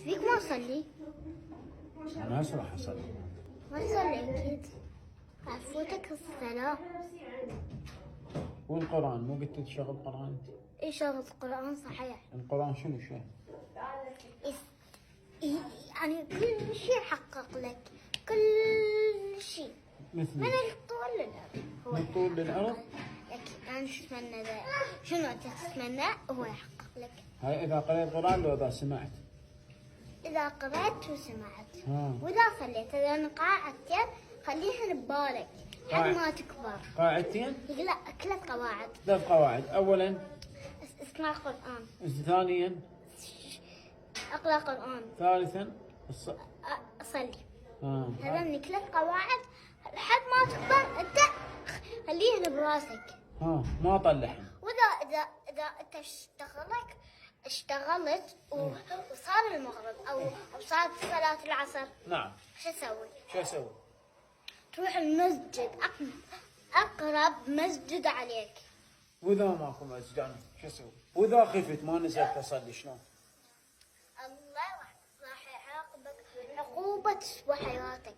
فيك ما تصلي؟ أنا هسه راح أصلي. ما تصلي أكيد. عفوتك الصلاة. والقرآن مو قلت تشغل قرآن؟ إيش شغل القرآن صحيح؟ القرآن شنو شيء؟ يعني كل شيء حقق لك، كل شيء. مثل من الطول للأرض. من الطول للأرض؟ أكيد أنا شو أتمنى ذا، شنو أنت تتمنى هو يحقق لك. هاي إذا قريت قرآن لو إذا سمعت؟ إذا قرأت وسمعت. ها. وإذا صليت، إذا قاعدتين خليها ببالك لحد ما تكبر. قاعدتين؟ لا 3 قواعد. 3 قواعد. أولا اسمع القرآن. ثانيا اقرأ قرآن. ثالثا أصلي. ها. هذني 3 قواعد لحد ما تكبر أنت خليهن براسك. ها ما طلعهم. وإذا أنت اشتغلت وصار المغرب أو صارت صلاة العصر. نعم. شو تسوي؟ شو أسوي؟ تروح المسجد، أقرب مسجد عليك. وإذا ماكو مسجد أنا شو أسوي؟ وإذا خفت ما نزلت أصلي شلون؟ الله راح يعاقبك عقوبة حياتك.